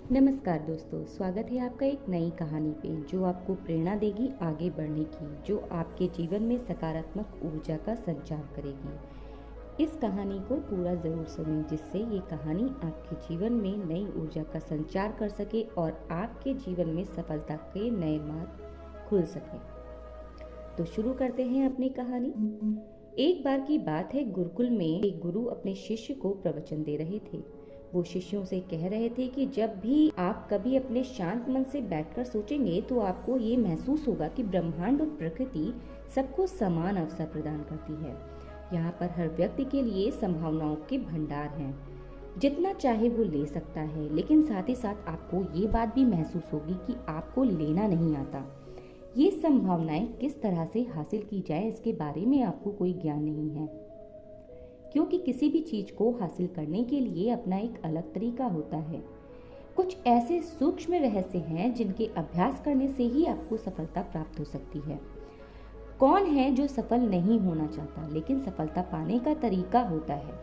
नमस्कार दोस्तों, स्वागत है आपका एक नई कहानी पे जो आपको प्रेरणा देगी आगे बढ़ने की, जो आपके जीवन में सकारात्मक ऊर्जा का संचार करेगी। इस कहानी को पूरा ज़रूर सुनें जिससे ये कहानी आपके जीवन में नई ऊर्जा का संचार कर सके और आपके जीवन में सफलता के नए मार्ग खुल सके। तो शुरू करते हैं अपनी कहानी। एक बार की बात है, गुरुकुल में एक गुरु अपने शिष्य को प्रवचन दे रहे थे। वो शिष्यों से कह रहे थे कि जब भी आप कभी अपने शांत मन से बैठकर सोचेंगे तो आपको ये महसूस होगा कि ब्रह्मांड और प्रकृति सबको समान अवसर प्रदान करती है। यहाँ पर हर व्यक्ति के लिए संभावनाओं के भंडार हैं। जितना चाहे वो ले सकता है, लेकिन साथ ही साथ आपको ये बात भी महसूस होगी कि आपको लेना नहीं आता। ये संभावनाएं किस तरह से हासिल की जाए इसके बारे में आपको कोई ज्ञान नहीं है, क्योंकि किसी भी चीज को हासिल करने के लिए अपना एक अलग तरीका होता है। कुछ ऐसे सूक्ष्म रहस्य हैं जिनके अभ्यास करने से ही आपको सफलता प्राप्त हो सकती है। कौन है जो सफल नहीं होना चाहता, लेकिन सफलता पाने का तरीका होता है।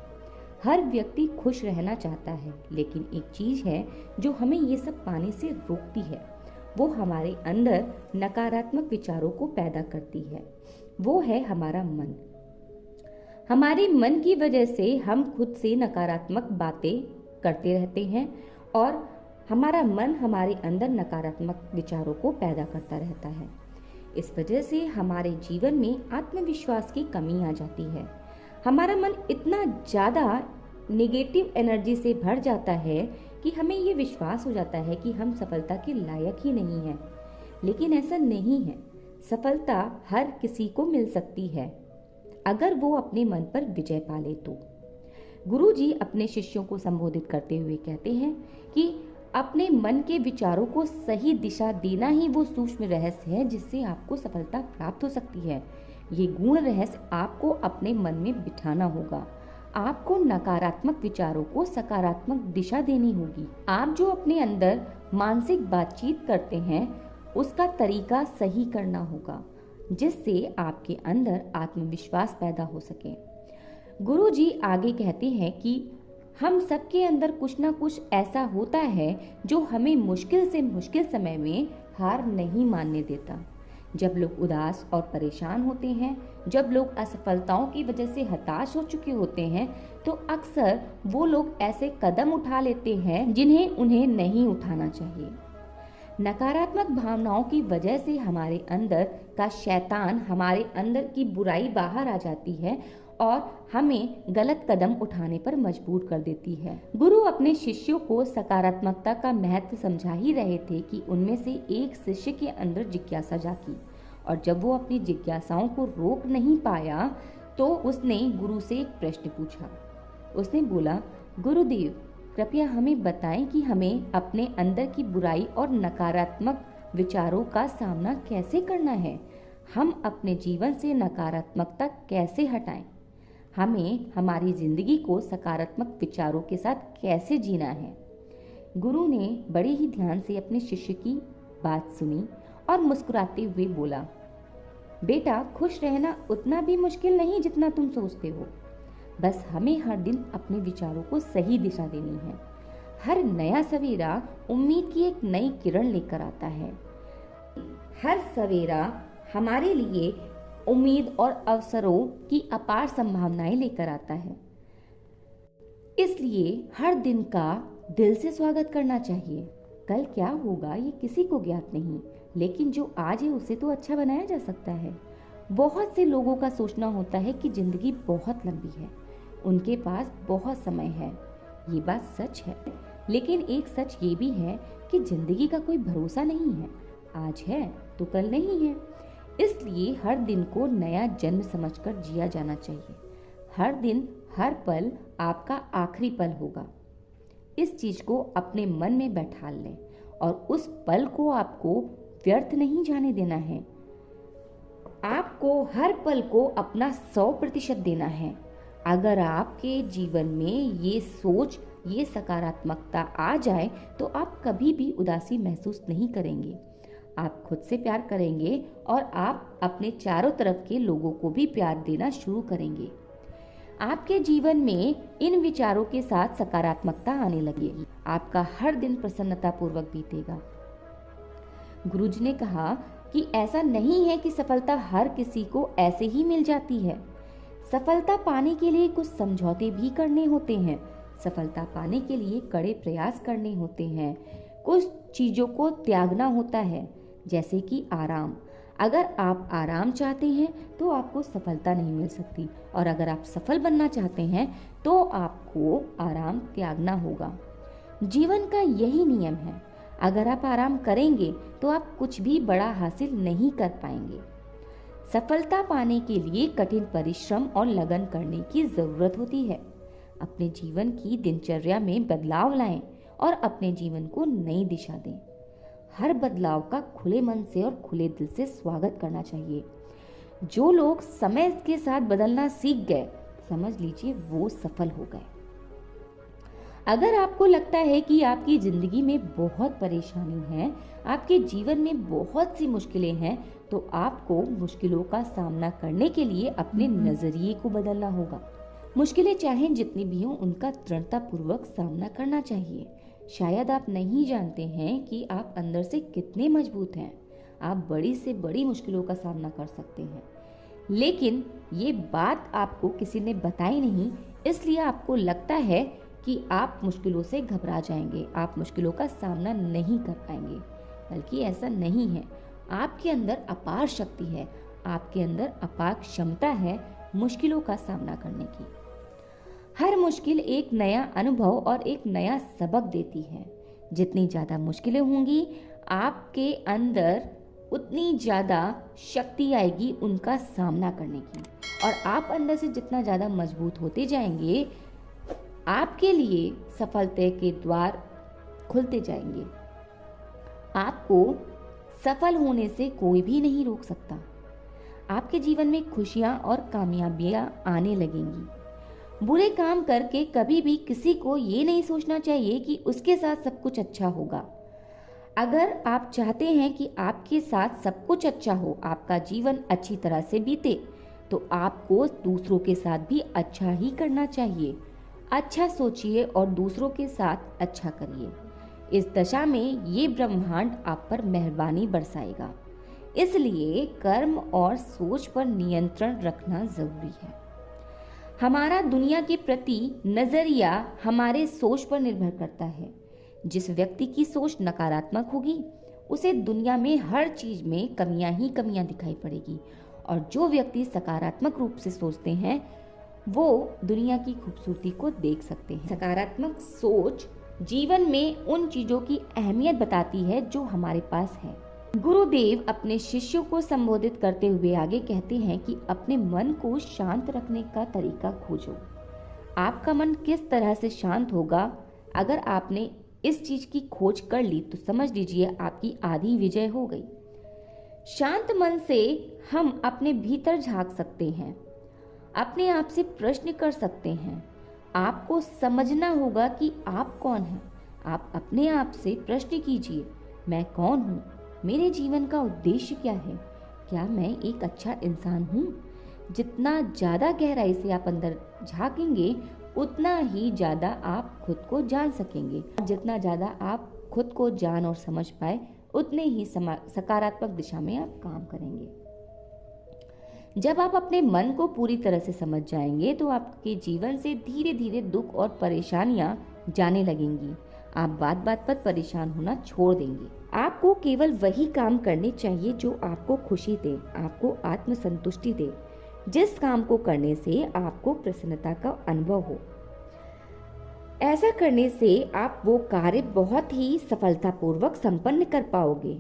हर व्यक्ति खुश रहना चाहता है, लेकिन एक चीज है जो हमें ये सब पाने से रोकती है। वो हमारे अंदर नकारात्मक विचारों को पैदा करती है। वो है हमारा मन। हमारे मन की वजह से हम खुद से नकारात्मक बातें करते रहते हैं और हमारा मन हमारे अंदर नकारात्मक विचारों को पैदा करता रहता है। इस वजह से हमारे जीवन में आत्मविश्वास की कमी आ जाती है। हमारा मन इतना ज़्यादा नेगेटिव एनर्जी से भर जाता है कि हमें ये विश्वास हो जाता है कि हम सफलता के लायक ही नहीं हैं। लेकिन ऐसा नहीं है। सफलता हर किसी को मिल सकती है अगर वो अपने मन पर विजय पा ले तो। गुरुजी अपने शिष्यों को संबोधित करते हुए कहते हैं कि अपने मन के विचारों को सही दिशा देना ही वो सूक्ष्म रहस्य है जिससे आपको सफलता प्राप्त हो सकती है। ये गूढ़ रहस्य आपको अपने मन में बिठाना होगा। आपको नकारात्मक विचारों को सकारात्मक दिशा देनी होगी। आप जो अपने अंदर मानसिक बातचीत करते हैं उसका तरीका सही करना होगा, जिससे आपके अंदर आत्मविश्वास पैदा हो सके। गुरुजी आगे कहते हैं कि हम सबके अंदर कुछ ना कुछ ऐसा होता है जो हमें मुश्किल से मुश्किल समय में हार नहीं मानने देता। जब लोग उदास और परेशान होते हैं, जब लोग असफलताओं की वजह से हताश हो चुके होते हैं, तो अक्सर वो लोग ऐसे कदम उठा लेते हैं जिन्हें उन्हें नहीं उठाना चाहिए। नकारात्मक भावनाओं की वजह से हमारे अंदर का शैतान हमारे अंदर की बुराई बाहर आ जाती है और हमें गलत कदम उठाने पर मजबूर कर देती है। गुरु अपने शिष्यों को सकारात्मकता का महत्व समझा ही रहे थे कि उनमें से एक शिष्य के अंदर जिज्ञासा जागी और जब वो अपनी जिज्ञासाओं को रोक नहीं पाया तो उसने गुरु से एक प्रश्न पूछा। उसने बोला, गुरुदेव, कृपया हमें बताएं कि हमें अपने अंदर की बुराई और नकारात्मक विचारों का सामना कैसे करना है। हम अपने जीवन से नकारात्मकता कैसे हटाएं। हमें हमारी जिंदगी को सकारात्मक विचारों के साथ कैसे जीना है। गुरु ने बड़े ही ध्यान से अपने शिष्य की बात सुनी और मुस्कुराते हुए बोला, बेटा, खुश रहना उतना भी मुश्किल नहीं जितना तुम सोचते हो। बस हमें हर दिन अपने विचारों को सही दिशा देनी है। हर नया सवेरा उम्मीद की एक नई किरण लेकर आता है। हर सवेरा हमारे लिए उम्मीद और अवसरों की अपार संभावनाएं लेकर आता है। इसलिए हर दिन का दिल से स्वागत करना चाहिए। कल क्या होगा ये किसी को ज्ञात नहीं, लेकिन जो आज है उसे तो अच्छा बनाया जा सकता है। बहुत से लोगों का सोचना होता है कि जिंदगी बहुत लंबी है, उनके पास बहुत समय है। ये बात सच है, लेकिन एक सच ये भी है कि जिंदगी का कोई भरोसा नहीं है। आज है तो कल नहीं है। इसलिए हर दिन को नया जन्म समझकर जिया जाना चाहिए। हर दिन, हर पल आपका आखिरी पल होगा। इस चीज को अपने मन में बैठा लें और उस पल को आपको व्यर्थ नहीं जाने देना है। आपको हर पल को अपना 100% देना है। अगर आपके जीवन में ये सोच, ये सकारात्मकता आ जाए तो आप कभी भी उदासी महसूस नहीं करेंगे। आप खुद से प्यार करेंगे और आप अपने चारों तरफ के लोगों को भी प्यार देना शुरू करेंगे। आपके जीवन में इन विचारों के साथ सकारात्मकता आने लगेगी। आपका हर दिन प्रसन्नता पूर्वक बीतेगा। गुरुजी ने कहा कि ऐसा नहीं है कि सफलता हर किसी को ऐसे ही मिल जाती है। सफलता पाने के लिए कुछ समझौते भी करने होते हैं। सफलता पाने के लिए कड़े प्रयास करने होते हैं। कुछ चीजों को त्यागना होता है, जैसे कि आराम। अगर आप आराम चाहते हैं तो आपको सफलता नहीं मिल सकती, और अगर आप सफल बनना चाहते हैं तो आपको आराम त्यागना होगा। जीवन का यही नियम है। अगर आप आराम करेंगे तो आप कुछ भी बड़ा हासिल नहीं कर पाएंगे। सफलता पाने के लिए कठिन परिश्रम और लगन करने की जरूरत होती है। अपने जीवन की दिनचर्या में बदलाव लाएं और अपने जीवन को नई दिशा दें। हर बदलाव का खुले मन से और खुले दिल से स्वागत करना चाहिए। जो लोग समय के साथ बदलना सीख गए, समझ लीजिए वो सफल हो गए। अगर आपको लगता है कि आपकी जिंदगी में बहुत परेशानी है, आपके जीवन में बहुत सी मुश्किलें हैं, तो आपको मुश्किलों का सामना करने के लिए अपने नजरिए को बदलना होगा। मुश्किलें चाहे जितनी भी हों, उनका दृढ़ता पूर्वक सामना करना चाहिए। शायद आप नहीं जानते हैं कि आप अंदर से कितने मजबूत हैं। आप बड़ी से बड़ी मुश्किलों का सामना कर सकते हैं, लेकिन ये बात आपको किसी ने बताई नहीं, इसलिए आपको लगता है कि आप मुश्किलों से घबरा जाएंगे, आप मुश्किलों का सामना नहीं कर पाएंगे। बल्कि ऐसा नहीं है। आपके अंदर अपार शक्ति है, आपके अंदर अपार क्षमता है मुश्किलों का सामना करने की। हर मुश्किल एक नया अनुभव और एक नया सबक देती है। जितनी ज़्यादा मुश्किलें होंगी आपके अंदर, उतनी ज़्यादा शक्ति आएगी उनका सामना करने की। और आप अंदर से जितना ज़्यादा मजबूत होते जाएंगे, आपके लिए सफलता के द्वार खुलते जाएंगे। आपको सफल होने से कोई भी नहीं रोक सकता। आपके जीवन में खुशियां और कामयाबियां आने लगेंगी। बुरे काम करके कभी भी किसी को ये नहीं सोचना चाहिए कि उसके साथ सब कुछ अच्छा होगा। अगर आप चाहते हैं कि आपके साथ सब कुछ अच्छा हो, आपका जीवन अच्छी तरह से बीते, तो आपको दूसरों के साथ भी अच्छा ही करना चाहिए। अच्छा सोचिए और दूसरों के साथ अच्छा करिए। इस दशा में ये ब्रह्मांड आप पर मेहरबानी बरसाएगा। इसलिए कर्म और सोच पर नियंत्रण रखना जरूरी है। हमारा दुनिया के प्रति नजरिया हमारे सोच पर निर्भर करता है। जिस व्यक्ति की सोच नकारात्मक होगी, उसे दुनिया में हर चीज में कमियां ही कमियां दिखाई पड़ेगी, और जो व्यक्ति सकारात्मक रूप से सोचते हैं वो दुनिया की खूबसूरती को देख सकते हैं। सकारात्मक सोच जीवन में उन चीजों की अहमियत बताती है जो हमारे पास है। गुरुदेव अपने शिष्यों को संबोधित करते हुए आगे कहते हैं कि अपने मन को शांत रखने का तरीका खोजो। आपका मन किस तरह से शांत होगा, अगर आपने इस चीज की खोज कर ली तो समझ लीजिए आपकी आधी विजय हो गई। शांत मन से हम अपने भीतर झांक सकते हैं, अपने आप से प्रश्न कर सकते हैं। आपको समझना होगा कि आप कौन हैं। आप अपने आप से प्रश्न कीजिए, मैं कौन हूँ, मेरे जीवन का उद्देश्य क्या है, क्या मैं एक अच्छा इंसान हूँ। जितना ज़्यादा गहराई से आप अंदर झांकेंगे, उतना ही ज़्यादा आप खुद को जान सकेंगे। जितना ज़्यादा आप खुद को जान और समझ पाए, उतने ही सकारात्मक दिशा में आप काम करेंगे। जब आप अपने मन को पूरी तरह से समझ जाएंगे तो आपके जीवन से धीरे धीरे दुख और परेशानियां जाने लगेंगी। आप बात बात पर परेशान होना छोड़ देंगे। आपको केवल वही काम करने चाहिए जो आपको खुशी दे, आपको आत्मसंतुष्टि दे, जिस काम को करने से आपको प्रसन्नता का अनुभव हो। ऐसा करने से आप वो कार्य बहुत ही सफलतापूर्वक संपन्न कर पाओगे।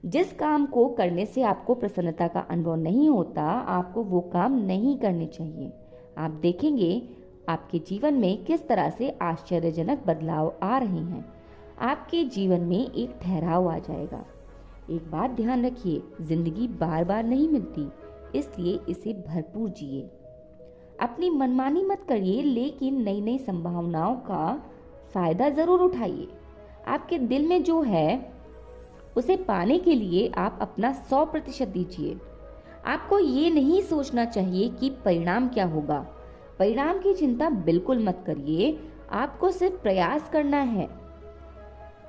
जिस काम को करने से आपको प्रसन्नता का अनुभव नहीं होता, आपको वो काम नहीं करने चाहिए। आप देखेंगे आपके जीवन में किस तरह से आश्चर्यजनक बदलाव आ रहे हैं। आपके जीवन में एक ठहराव आ जाएगा। एक बात ध्यान रखिए, जिंदगी बार बार नहीं मिलती, इसलिए इसे भरपूर जिए। अपनी मनमानी मत करिए, लेकिन नई नई संभावनाओं का फायदा जरूर उठाइए। आपके दिल में जो है उसे पाने के लिए आप अपना 100% दीजिए। आपको ये नहीं सोचना चाहिए कि परिणाम क्या होगा। परिणाम की चिंता बिल्कुल मत करिए, आपको सिर्फ प्रयास करना है।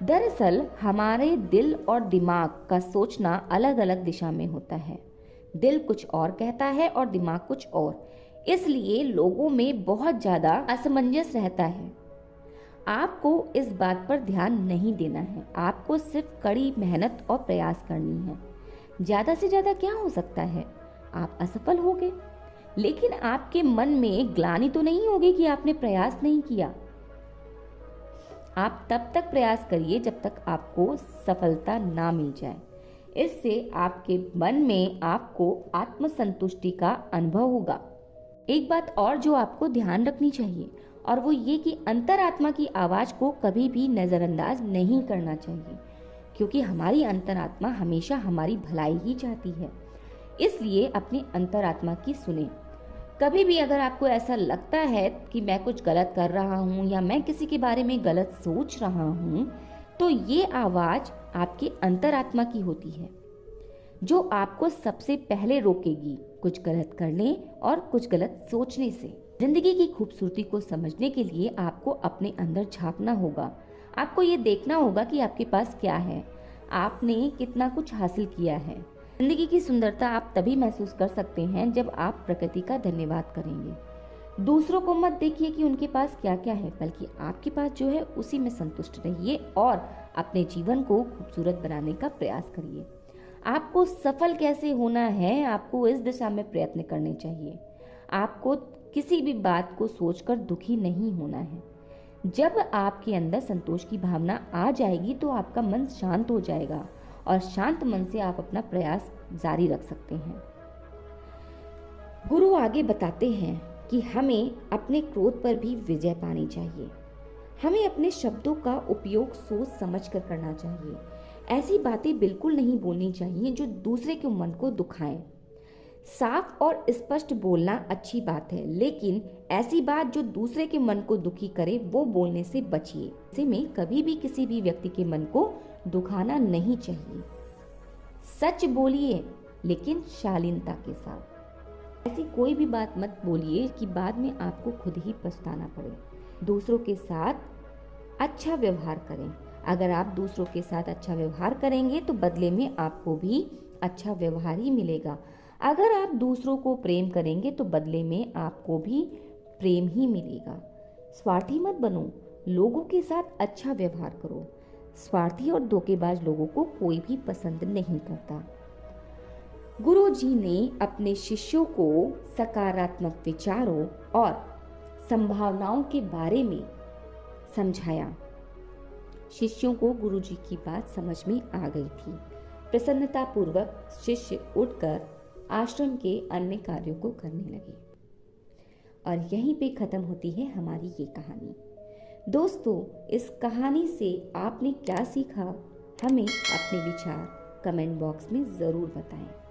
दरअसल हमारे दिल और दिमाग का सोचना अलग अलग दिशा में होता है। दिल कुछ और कहता है और दिमाग कुछ और, इसलिए लोगों में बहुत ज़्यादा असमंजस रहता है। आपको इस बात पर ध्यान नहीं देना है, आपको सिर्फ कड़ी मेहनत और प्रयास करनी है। ज़्यादा से ज़्यादा क्या हो सकता है, आप असफल हो गए, लेकिन आपके मन में ग्लानि तो नहीं होगी कि आपने प्रयास नहीं किया। आप तब तक प्रयास करिए जब तक आपको सफलता ना मिल जाए। इससे आपके मन में आपको आत्मसंतुष्टि का अनुभव होगा। एक बात और जो आपको ध्यान रखनी चाहिए, और वो ये कि अंतरात्मा की आवाज़ को कभी भी नज़रअंदाज नहीं करना चाहिए, क्योंकि हमारी अंतरात्मा हमेशा हमारी भलाई ही चाहती है। इसलिए अपनी अंतरात्मा की सुने। कभी भी अगर आपको ऐसा लगता है कि मैं कुछ गलत कर रहा हूँ या मैं किसी के बारे में गलत सोच रहा हूँ, तो ये आवाज़ आपकी अंतरात्मा की होती है, जो आपको सबसे पहले रोकेगी कुछ गलत करने और कुछ गलत सोचने से। जिंदगी की खूबसूरती को समझने के लिए आपको अपने अंदर झांकना होगा। आपको ये देखना होगा कि आपके पास क्या है, आपने कितना कुछ हासिल किया है। जिंदगी की सुंदरता आप तभी महसूस कर सकते हैं जब आप प्रकृति का धन्यवाद करेंगे। दूसरों को मत देखिए कि उनके पास क्या क्या है, बल्कि आपके पास जो है उसी में संतुष्ट रहिए और अपने जीवन को खूबसूरत बनाने का प्रयास करिए। आपको सफल कैसे होना है, आपको इस दिशा में प्रयत्न करने चाहिए। आपको किसी भी बात को सोचकर दुखी नहीं होना है। जब आपके अंदर संतोष की भावना आ जाएगी तो आपका मन शांत हो जाएगा और शांत मन से आप अपना प्रयास जारी रख सकते हैं। गुरु आगे बताते हैं कि हमें अपने क्रोध पर भी विजय पानी चाहिए। हमें अपने शब्दों का उपयोग सोच समझ कर करना चाहिए। ऐसी बातें बिल्कुल नहीं बोलनी चाहिए जो दूसरे के मन को दुखाएं। साफ और स्पष्ट बोलना अच्छी बात है, लेकिन ऐसी बात जो दूसरे के मन को दुखी करे वो बोलने से बचिए। ऐसे में कभी भी किसी भी व्यक्ति के मन को दुखाना नहीं चाहिए। सच बोलिए, लेकिन शालीनता के साथ। ऐसी कोई भी बात मत बोलिए कि बाद में आपको खुद ही पछताना पड़े। दूसरों के साथ अच्छा व्यवहार करें। अगर आप दूसरों के साथ अच्छा व्यवहार करेंगे तो बदले में आपको भी अच्छा व्यवहार ही मिलेगा। अगर आप दूसरों को प्रेम करेंगे तो बदले में आपको भी प्रेम ही मिलेगा। स्वार्थी मत बनो, लोगों के साथ अच्छा व्यवहार करो। स्वार्थी और धोखेबाज लोगों को कोई भी पसंद नहीं करता। गुरु जी ने अपने शिष्यों को सकारात्मक विचारों और संभावनाओं के बारे में समझाया। शिष्यों को गुरु जी की बात समझ में आ गई थी। प्रसन्नतापूर्वक शिष्य उठकर आश्रम के अन्य कार्यों को करने लगे। और यहीं पे खत्म होती है हमारी ये कहानी। दोस्तों, इस कहानी से आपने क्या सीखा, हमें अपने विचार कमेंट बॉक्स में ज़रूर बताएं।